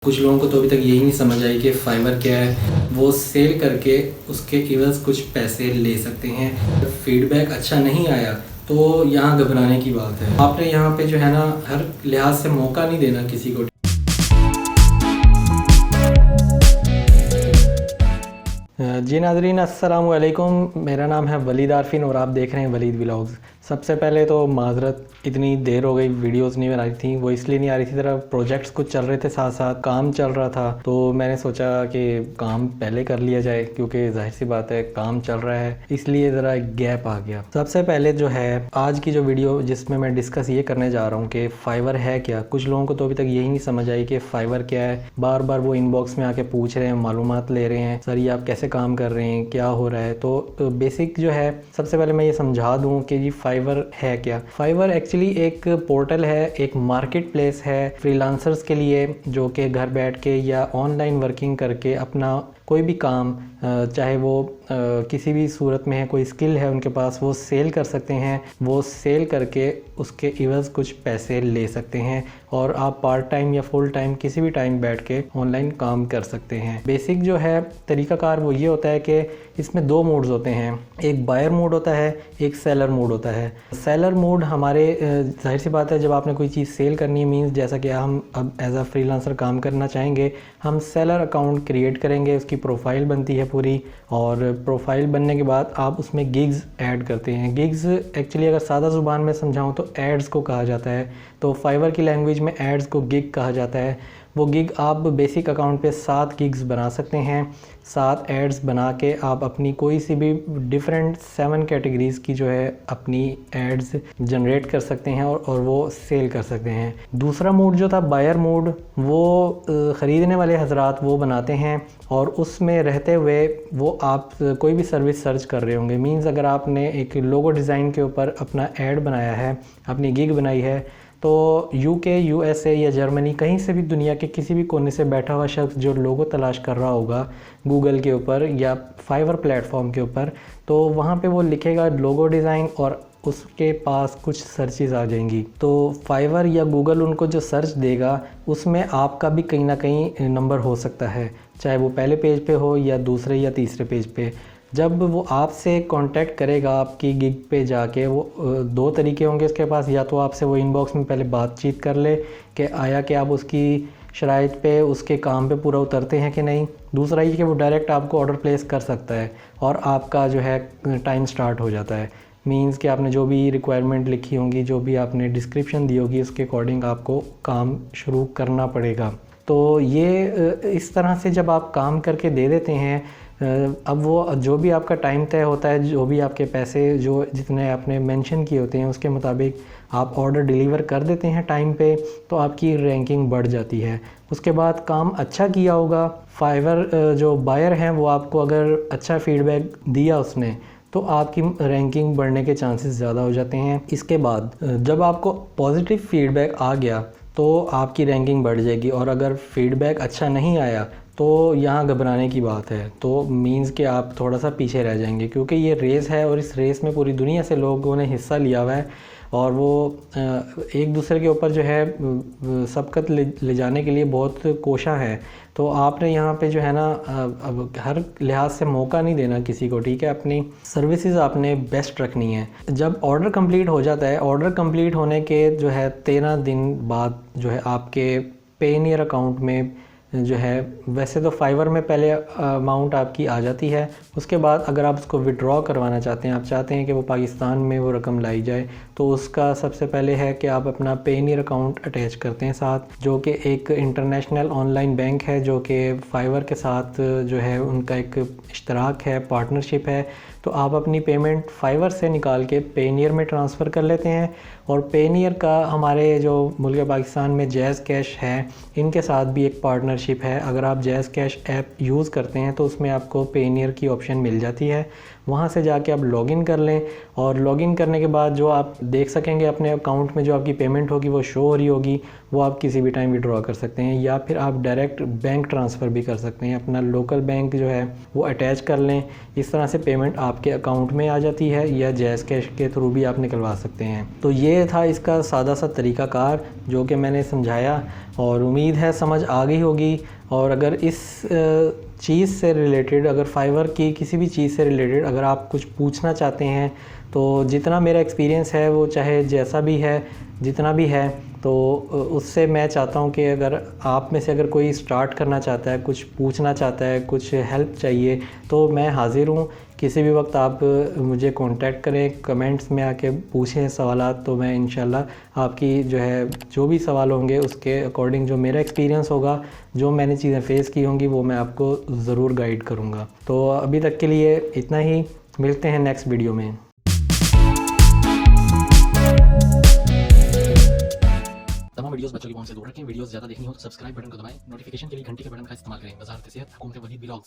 कुछ लोगों को तो अभी तक यही नहीं समझ आई कि फाइवर क्या है। वो सेल करके उसके इवज़ कुछ पैसे ले सकते हैं। फीडबैक अच्छा नहीं आया तो यहाँ घबराने की बात है। आपने यहाँ पे जो है ना हर लिहाज से मौका नहीं देना किसी को। जी नाज़रीन अस्सलाम वालेकुम, मेरा नाम है वलीद आरफिन और आप देख रहे हैं वलीद व्लॉग्स। सबसे पहले तो माजरत, इतनी देर हो गई वीडियोस नहीं बना रही थी। वो इसलिए नहीं आ रही थी, ज़रा प्रोजेक्ट्स कुछ चल रहे थे, साथ साथ काम चल रहा था, तो मैंने सोचा कि काम पहले कर लिया जाए क्योंकि जाहिर सी बात है काम चल रहा है, इसलिए ज़रा गैप आ गया। सबसे पहले जो है आज की जो वीडियो जिसमें मैं डिस्कस ये करने जा रहा हूँ कि फाइवर है क्या। कुछ लोगों को तो अभी तक यही नहीं समझ आई कि फाइवर क्या है। बार बार वो इनबॉक्स में आके पूछ रहे हैं, मालूमात ले रहे हैं, सर ये आप कैसे काम कर रहे हैं, क्या हो रहा है। तो बेसिक जो है सबसे पहले मैं ये समझा दूँ कि जी फाइवर है क्या। फाइवर एक्चुअली एक पोर्टल है, एक मार्केट प्लेस है फ्रीलांसर्स के लिए, जो कि घर बैठ के या ऑनलाइन वर्किंग करके अपना कोई भी काम, चाहे वो किसी भी सूरत में है, कोई स्किल है उनके पास, वो सेल कर सकते हैं। वो सेल करके उसके इवज़ कुछ पैसे ले सकते हैं और आप पार्ट टाइम या फुल टाइम किसी भी टाइम बैठ के ऑनलाइन काम कर सकते हैं। बेसिक जो है तरीक़ाकार वो ये होता है कि इसमें दो मोड्स होते हैं, एक बायर मोड होता है, एक सेलर मोड होता है। सेलर मोड हमारे जाहिर सी बात है, जब आपने कोई चीज़ सेल करनी है, मीन्स जैसा कि हम अब एज अ फ्रीलांसर काम करना चाहेंगे, हम सेलर अकाउंट क्रिएट करेंगे, उसकी प्रोफाइल बनती है पूरी, और प्रोफाइल बनने के बाद आप उसमें गिग्स ऐड करते हैं। गिग्स एक्चुअली अगर सादा ज़ुबान में समझाऊँ तो एड्स को कहा जाता है, तो फाइवर की लैंग्वेज में एड्स को गिग कहा जाता है। वो गिग आप बेसिक अकाउंट पे 7 गिग्स बना सकते हैं। 7 एड्स बना के आप अपनी कोई सी भी डिफरेंट 7 कैटेगरीज़ की जो है अपनी एड्स जनरेट कर सकते हैं और वो सेल कर सकते हैं। दूसरा मोड जो था बायर मोड, वो ख़रीदने वाले हजरात वो बनाते हैं और उसमें रहते हुए वो आप कोई भी सर्विस सर्च कर रहे होंगे। मींस अगर आपने एक लोगो डिज़ाइन के ऊपर अपना ऐड बनाया है, अपनी गिग बनाई है, तो यूके, यूएसए या जर्मनी, कहीं से भी दुनिया के किसी भी कोने से बैठा हुआ शख्स जो लोगो तलाश कर रहा होगा गूगल के ऊपर या फाइवर प्लेटफॉर्म के ऊपर, तो वहाँ पे वो लिखेगा लोगो डिज़ाइन और उसके पास कुछ सर्चेस आ जाएंगी। तो फाइवर या गूगल उनको जो सर्च देगा उसमें आपका भी कहीं ना कहीं नंबर हो सकता है, चाहे वो पहले पेज पे हो या दूसरे या तीसरे पेज पे। जब वो आपसे कांटेक्ट करेगा आपकी गिग पे जाके, वो दो तरीके होंगे उसके पास, या तो आपसे वो इनबॉक्स में पहले बातचीत कर ले कि आया कि आप उसकी शराइत पे, उसके काम पे पूरा उतरते हैं कि नहीं। दूसरा ये कि वो डायरेक्ट आपको ऑर्डर प्लेस कर सकता है और आपका जो है टाइम स्टार्ट हो जाता है। मींस कि आपने जो भी रिक्वायरमेंट लिखी होंगी, जो भी आपने डिस्क्रिप्शन दी होगी, उसके अकॉर्डिंग आपको काम शुरू करना पड़ेगा। तो ये इस तरह से जब आप काम करके दे देते हैं, अब वो जो भी आपका टाइम तय होता है, जो भी आपके पैसे जो जितने आपने मेंशन किए होते हैं उसके मुताबिक आप ऑर्डर डिलीवर कर देते हैं टाइम पे, तो आपकी रैंकिंग बढ़ जाती है। उसके बाद काम अच्छा किया होगा, फाइवर जो बायर हैं वो आपको अगर अच्छा फीडबैक दिया उसने, तो आपकी रैंकिंग बढ़ने के चांसेस ज़्यादा हो जाते हैं। इसके बाद जब आपको पॉजिटिव फीडबैक आ गया तो आपकी रैंकिंग बढ़ जाएगी, और अगर फीडबैक अच्छा नहीं आया तो यहाँ घबराने की बात है। तो मींस कि आप थोड़ा सा पीछे रह जाएंगे, क्योंकि ये रेस है और इस रेस में पूरी दुनिया से लोगों ने हिस्सा लिया हुआ है और वो एक दूसरे के ऊपर जो है सबकत ले जाने के लिए बहुत कोशा है। तो आपने यहाँ पे जो है ना अब हर लिहाज से मौका नहीं देना किसी को, ठीक है। अपनी सर्विसेज आपने बेस्ट रखनी है। जब ऑर्डर कंप्लीट हो जाता है, ऑर्डर कंप्लीट होने के जो है 13 दिन बाद जो है आपके पेनियर अकाउंट में जो है, वैसे तो फाइवर में पहले अमाउंट आपकी आ जाती है, उसके बाद अगर आप उसको विड्रॉ करवाना चाहते हैं, आप चाहते हैं कि वो पाकिस्तान में वो रकम लाई जाए, तो उसका सबसे पहले है कि आप अपना पेनियर अकाउंट अटैच करते हैं साथ, जो कि एक इंटरनेशनल ऑनलाइन बैंक है, जो कि फाइवर के साथ जो है उनका एक इश्तराक है, पार्टनरशिप है। तो आप अपनी पेमेंट फाइवर से निकाल के पेनियर में ट्रांसफ़र कर लेते हैं, और पेनियर का हमारे जो मुल्क पाकिस्तान में जैज़ कैश है, इनके साथ भी एक पार्टनरशिप है। अगर आप जैज़ कैश ऐप यूज़ करते हैं तो उसमें आपको पेनियर की ऑप्शन मिल जाती है, वहाँ से जाके आप लॉगिन कर लें, और लॉगिन करने के बाद जो आप देख सकेंगे अपने अकाउंट में जो आपकी पेमेंट होगी वो शो हो रही होगी, वो आप किसी भी टाइम विड्रॉ कर सकते हैं, या फिर आप डायरेक्ट बैंक ट्रांसफ़र भी कर सकते हैं। अपना लोकल बैंक जो है वो अटैच कर लें, इस तरह से पेमेंट आपके अकाउंट में आ जाती है, या जैज़ कैश के थ्रू भी आप निकलवा सकते हैं। तो ये था इसका सादा सा तरीक़ाकार जो कि मैंने समझाया, और उम्मीद है समझ आ गई होगी। और अगर इस चीज़ से रिलेटेड, अगर फाइवर की किसी भी चीज़ से रिलेटेड अगर आप कुछ पूछना चाहते हैं, तो जितना मेरा एक्सपीरियंस है वो चाहे जैसा भी है, जितना भी है, तो उससे मैं चाहता हूँ कि अगर आप में से अगर कोई स्टार्ट करना चाहता है, कुछ पूछना चाहता है, कुछ हेल्प चाहिए, तो मैं हाज़िर हूँ। किसी भी वक्त आप मुझे कांटेक्ट करें, कमेंट्स में आके पूछें सवालात, तो मैं इंशाल्लाह आपकी जो है जो भी सवाल होंगे उसके अकॉर्डिंग जो मेरा एक्सपीरियंस होगा, जो मैंने चीज़ें फ़ेस की होंगी, वो मैं आपको ज़रूर गाइड करूँगा। तो अभी तक के लिए इतना ही, मिलते हैं नेक्स्ट वीडियो में। तमाम वीडियोस बच्चों की पहुंच से दूर रखें। वीडियोस ज़्यादा देखनी हो तो सब्सक्राइब बटन को दबाएं। नोटिफिकेशन के लिए घंटी के बटन का इस्तेमाल करें। वज़ारत सेहत, हुकूमत वलीद व्लॉग्स।